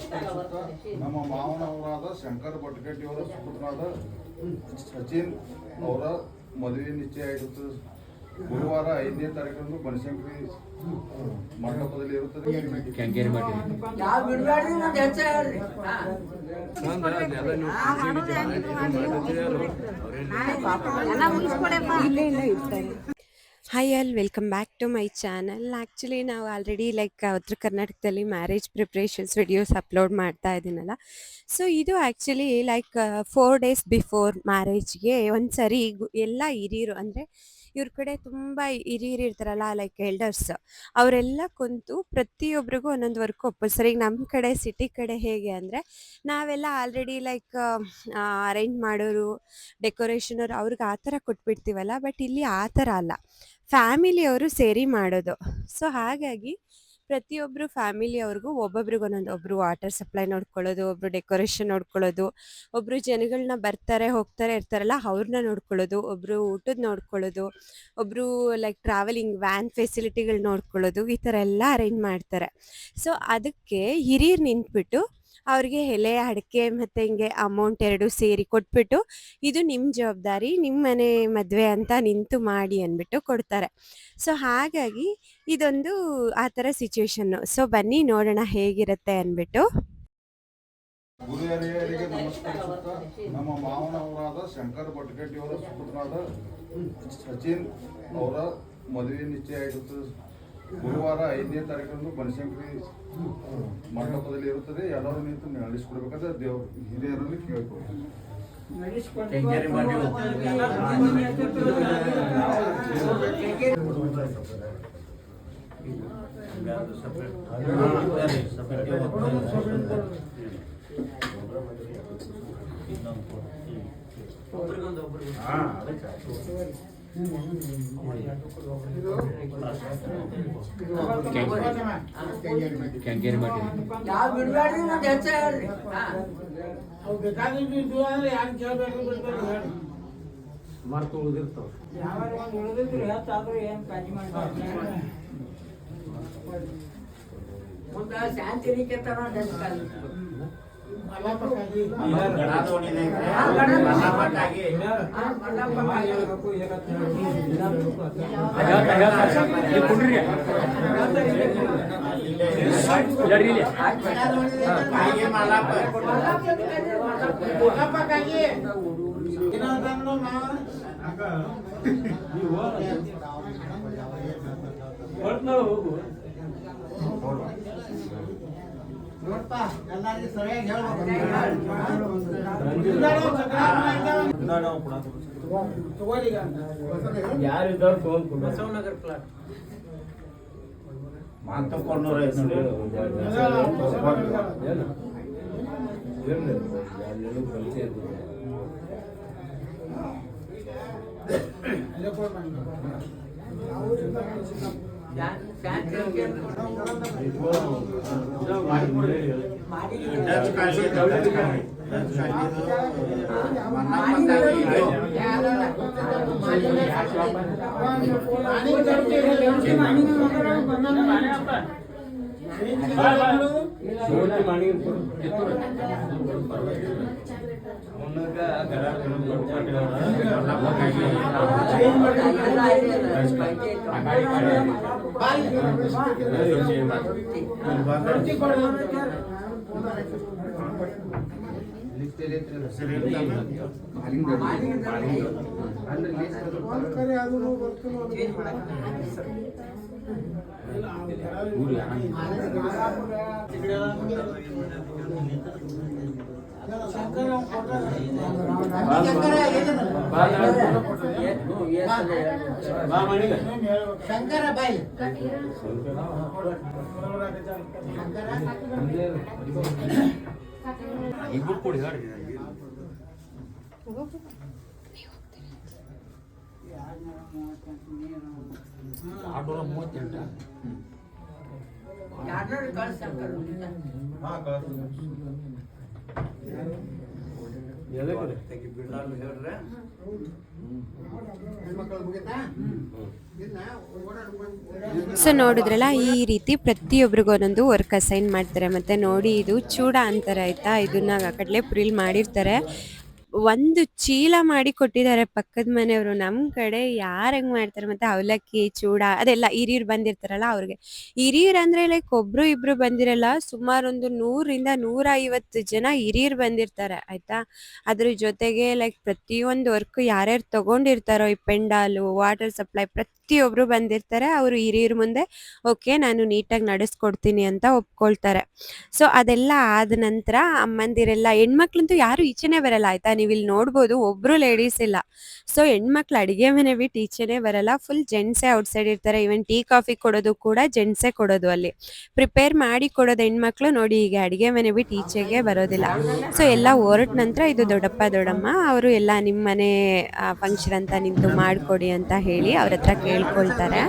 ನಮಸ್ಕರಿಸುತ್ತ ನಮ್ಮ ಮಾವನವರಾದ ಶಂಕರ್ ಭಟ್ಕಟ್ಟಿಯವರ ಸುಪುತ್ರನಾದ ಸಚಿನ್ ಅವರ ಮದುವೆ ನಿಶ್ಚಯ ಆಗಿರುತ್ತದೆ. ಗುರುವಾರ 5ನೇ ತಾರೀಕರಂದು ಬನಶಂಕರಿ ಮಂಟಪದಲ್ಲಿ ಇರುತ್ತದೆ. Hi all, welcome back to my channel. Actually ನಾವು ಆಲ್ರೆಡಿ ಉತ್ತರ ಕರ್ನಾಟಕದಲ್ಲಿ ಮ್ಯಾರೇಜ್ ಪ್ರಿಪ್ರೇಷನ್ಸ್ ವಿಡಿಯೋಸ್ ಅಪ್ಲೋಡ್ ಮಾಡ್ತಾ ಇದ್ದೀನಲ್ಲ. ಸೊ ಇದು ಆ್ಯಕ್ಚುಲಿ 4 ಡೇಸ್ ಬಿಫೋರ್ ಮ್ಯಾರೇಜ್ಗೆ ಒಂದು ಸರಿ ಎಲ್ಲ ಹಿರಿಯರು ಅಂದರೆ ಇವ್ರ ಕಡೆ ತುಂಬ ಹಿರಿಯರು ಇರ್ತಾರಲ್ಲ, ಎಲ್ಡರ್ಸ್, ಅವರೆಲ್ಲ ಕುಂತು ಪ್ರತಿಯೊಬ್ಬರಿಗೂ ಒಂದೊಂದು ವರ್ಕ್ ಒಪ್ಪೋದು. ಸರಿ, ನಮ್ಮ ಕಡೆ ಸಿಟಿ ಕಡೆ ಹೇಗೆ ಅಂದರೆ ನಾವೆಲ್ಲ ಆಲ್ರೆಡಿ ಅರೇಂಜ್ ಮಾಡೋರು, ಡೆಕೋರೇಷನರು ಅವ್ರಿಗೆ ಆ ಥರ ಕೊಟ್ಬಿಡ್ತೀವಲ್ಲ. ಬಟ್ ಇಲ್ಲಿ ಆ ಥರ ಅಲ್ಲ, ಫ್ಯಾಮಿಲಿಯವರು ಸೇರಿ ಮಾಡೋದು. ಸೊ ಹಾಗಾಗಿ ಪ್ರತಿಯೊಬ್ಬರು ಫ್ಯಾಮಿಲಿಯವ್ರಿಗೂ ಒಬ್ಬೊಬ್ರಿಗೆ ಒಂದೊಂದು, ಒಬ್ಬರು ವಾಟರ್ ಸಪ್ಲೈ ನೋಡ್ಕೊಳ್ಳೋದು, ಒಬ್ಬರು ಡೆಕೋರೇಷನ್ ನೋಡ್ಕೊಳ್ಳೋದು, ಒಬ್ಬರು ಜನಗಳನ್ನ ಬರ್ತಾರೆ ಹೋಗ್ತಾರೆ ಇರ್ತಾರಲ್ಲ ಅವ್ರನ್ನ ನೋಡ್ಕೊಳ್ಳೋದು, ಒಬ್ಬರು ಊಟದ ನೋಡ್ಕೊಳ್ಳೋದು, ಒಬ್ಬರು ಟ್ರಾವೆಲಿಂಗ್ ವ್ಯಾನ್ ಫೆಸಿಲಿಟಿಗಳು ನೋಡ್ಕೊಳ್ಳೋದು, ಈ ಥರ ಎಲ್ಲ ಅರೇಂಜ್ ಮಾಡ್ತಾರೆ. ಸೊ ಅದಕ್ಕೆ ಹಿರಿಯರು ನಿಂತ್ಬಿಟ್ಟು ಅವ್ರಿಗೆ ಎಲೆ, ಅಡಿಕೆ ಮತ್ತು ಹಿಂಗೆ ಅಮೌಂಟ್ 2 ಸೇರಿ ಕೊಟ್ಬಿಟ್ಟು, ಇದು ನಿಮ್ಮ ಜವಾಬ್ದಾರಿ, ನಿಮ್ಮ ಮನೆ ಮದುವೆ ಅಂತ ನಿಂತು ಮಾಡಿ ಅಂದ್ಬಿಟ್ಟು ಕೊಡ್ತಾರೆ. ಸೊ ಹಾಗಾಗಿ ಇದೊಂದು ಆ ಥರ ಸಿಚುವೇಶನ್ನು. ಸೊ ಬನ್ನಿ ನೋಡೋಣ ಹೇಗಿರುತ್ತೆ ಅಂದ್ಬಿಟ್ಟು. ಗುರುಹಿರಿಯರಿಗೆ ನಮಸ್ಕರಿಸುತ್ತ ನಮ್ಮ ಮಾವನವರಾದ ಶಂಕರ್ ಭಟ್ಕಟ್ಟಿಯವರ ಸುಪುತ್ರನಾದ ಸಚಿನ್ ಅವರ ಮದುವೆ ನಿಶ್ಚಯ ಆಗಿರುತ್ತದೆ. ಗುರುವಾರ 5ನೇ ತಾರೀಕರಂದು ಬನಶಂಕರಿ ಮಂಟಪದಲ್ಲಿ ಇರುತ್ತದೆ. ಎಲ್ಲರೂ ನಿಂತು ನಡೆಸಿಕೊಡ್ಬೇಕಾದ್ರೆ ದೇವ್ರ ಹಿರಿಯರಲ್ಲಿ ಕೇಳ್ಕೊಳ್ತೀವಿ. ಮರ್ತು ಉಳಿದಿರ್ತಾವ. ಶಾಂತಿ ನೋಡ್ಪ ಎಲ್ಲರಿಗೂ ಸರಿಯಾಗಿ ಹೇಳ್ಬೇಕು. ಯಾರಿದ್ದವ್ರು ತಗೊಂಡು ಬಸವನಗರ ಪ್ಲಾಟ್ ಮಾತುಕೊಂಡ್ರು ಶಂಕರ ಬಾಯಿ ಇಬ್ಬರು ಕೂಡಿ ಹೇಳಿ ಹೆಣ್ಮಕ್ಳು ಮುಗಿತಾ ಇಲ್ಲ ಓಡಾಡ್ಕೊಂಡು ಸೊ ನೋಡಿದ್ರಲ್ಲ ಈ ರೀತಿ ಪ್ರತಿಯೊಬ್ಬರಿಗೂ ಒಂದೊಂದು ವರ್ಕ್ ಅಸೈನ್ ಮಾಡ್ತಾರೆ. ಮತ್ತು ನೋಡಿ ಇದು ಚೂಡ ಅಂತಾರೆ ಆಯಿತಾ, ಇದನ್ನ ಕಡಲೆಪುರಿಲಿ ಮಾಡಿರ್ತಾರೆ. ಒಂದು ಚೀಲ ಮಾಡಿ ಕೊಟ್ಟಿದ್ದಾರೆ ಪಕ್ಕದ ಮನೆಯವರು. ನಮ್ಮ ಕಡೆ ಯಾರು ಹೆಂಗೆ ಮಾಡ್ತಾರೆ, ಮತ್ತು ಅವಲಕ್ಕಿ ಚೂಡ ಅದೆಲ್ಲ ಹಿರಿಯರು ಬಂದಿರ್ತಾರಲ್ಲ ಅವ್ರಿಗೆ. ಹಿರಿಯರು ಅಂದರೆ ಲೈಕ್ ಒಬ್ಬರು ಇಬ್ಬರು ಬಂದಿರಲ್ಲ, ಸುಮಾರು ಒಂದು 100ರಿಂದ 150 ಜನ ಹಿರಿಯರು ಬಂದಿರ್ತಾರೆ ಆಯಿತಾ. ಅದ್ರ ಜೊತೆಗೆ ಲೈಕ್ ಪ್ರತಿಯೊಂದು ವರ್ಕ್ ಯಾರ್ಯಾರು ತೊಗೊಂಡಿರ್ತಾರೋ ಈ ಪೆಂಡಾಲು, ವಾಟರ್ ಸಪ್ಲೈ ಪ್ರತಿಯೊಬ್ಬರು ಬಂದಿರ್ತಾರೆ. ಅವರು ಹಿರಿಯರ ಮುಂದೆ ಓಕೆ ನಾನು ನೀಟಾಗಿ ನಡೆಸ್ಕೊಡ್ತೀನಿ ಅಂತ ಒಪ್ಕೊಳ್ತಾರೆ. ಸೊ ಅದೆಲ್ಲ ಆದ ನಂತರ ಅಮ್ಮಂದಿರೆಲ್ಲ, ಹೆಣ್ಮಕ್ಳಂತೂ ಯಾರು ಈಚೆನೇ ಬರಲ್ಲ ಆಯಿತಾ. ನೀವು ಇಲ್ಲಿ ನೋಡ್ಬೋದು ಒಬ್ಬರು ಲೇಡೀಸ್ ಇಲ್ಲ. ಸೊ ಹೆಣ್ಮಕ್ಳು ಅಡುಗೆ ಮನೆ ಬಿಟ್ಟು ಈಚೆನೇ ಬರಲ್ಲ, ಫುಲ್ ಜೆಂಟ್ಸೇ ಔಟ್ಸೈಡ್ ಇರ್ತಾರೆ. ಈವನ್ ಟೀ ಕಾಫಿ ಕೊಡೋದು ಕೂಡ ಜೆಂಟ್ಸೇ ಕೊಡೋದು, ಅಲ್ಲಿ ಪ್ರಿಪೇರ್ ಮಾಡಿ ಕೊಡೋದು ಹೆಣ್ಮಕ್ಳು. ನೋಡಿ ಈಗ ಅಡುಗೆ ಮನೆ ಬಿಟ್ಟು ಈಚೆಗೆ ಬರೋದಿಲ್ಲ. ಸೊ ಎಲ್ಲ ಹೊರಟ ನಂತರ ಇದು ದೊಡ್ಡಪ್ಪ ದೊಡ್ಡಮ್ಮ ಅವರು ಎಲ್ಲ ನಿಮ್ಮ ಮನೆ ಫಂಕ್ಷನ್ ಅಂತ ನಿಂತು ಮಾಡಿಕೊಡಿ ಅಂತ ಹೇಳಿ ಅವ್ರ ಹತ್ರ ಕೇಳ್ಕೊಳ್ತಾರೆ.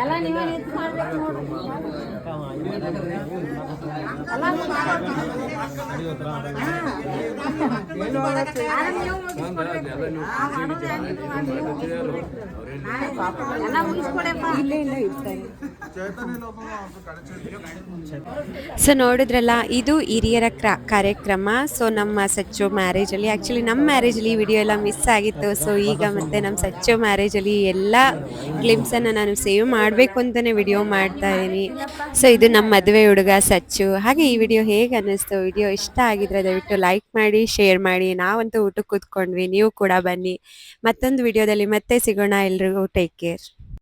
ಎಲ್ಲ ನೀವೇ ನಿಂತು ಮಾಡ್ಬೇಕು ಸೊ ನೋಡಿದ್ರಲ್ಲ ಇದು ಹಿರಿಯರ ಕಾರ್ಯಕ್ರಮ. ಸೊ ನಮ್ಮ ಸಚ್ಚು ಮ್ಯಾರೇಜಲ್ಲಿ, ಆ್ಯಕ್ಚುಲಿ ನಮ್ಮ ಮ್ಯಾರೇಜಲ್ಲಿ ಈ ವಿಡಿಯೋ ಎಲ್ಲ ಮಿಸ್ ಆಗಿತ್ತು. ಸೊ ಈಗ ಮತ್ತೆ ನಮ್ಮ ಸಚ್ಚು ಮ್ಯಾರೇಜಲ್ಲಿ ಎಲ್ಲ ಗ್ಲಿಮ್ಸನ್ನು ನಾನು ಸೇವ್ ಮಾಡಬೇಕು ಅಂತಲೇ ವಿಡಿಯೋ ಮಾಡ್ತಾ ಇದ್ದೀನಿ. ಸೊ ಇದು ನಮ್ಮ ಮದುವೆ ಹುಡುಗ ಸಚ್ಚು. ಹಾಗೆ ಈ ವಿಡಿಯೋ ಹೇಗೆ ಅನ್ನಿಸ್ತು, ವಿಡಿಯೋ ಇಷ್ಟ ಆಗಿದ್ರೆ ದಯವಿಟ್ಟು ಲೈಕ್ ಮಾಡಿ, ಶೇರ್ ಮಾಡಿ. ನಾವಂತೂ ಊಟಕ್ಕೆ ಕೂತ್ಕೊಂಡ್ವಿ, ನೀವು ಕೂಡ ಬನ್ನಿ. ಮತ್ತೊಂದು ವಿಡಿಯೋದಲ್ಲಿ ಮತ್ತೆ ಸಿಗೋಣ. ಎಲ್ರಿಗೂ ಟೇಕ್ ಕೇರ್.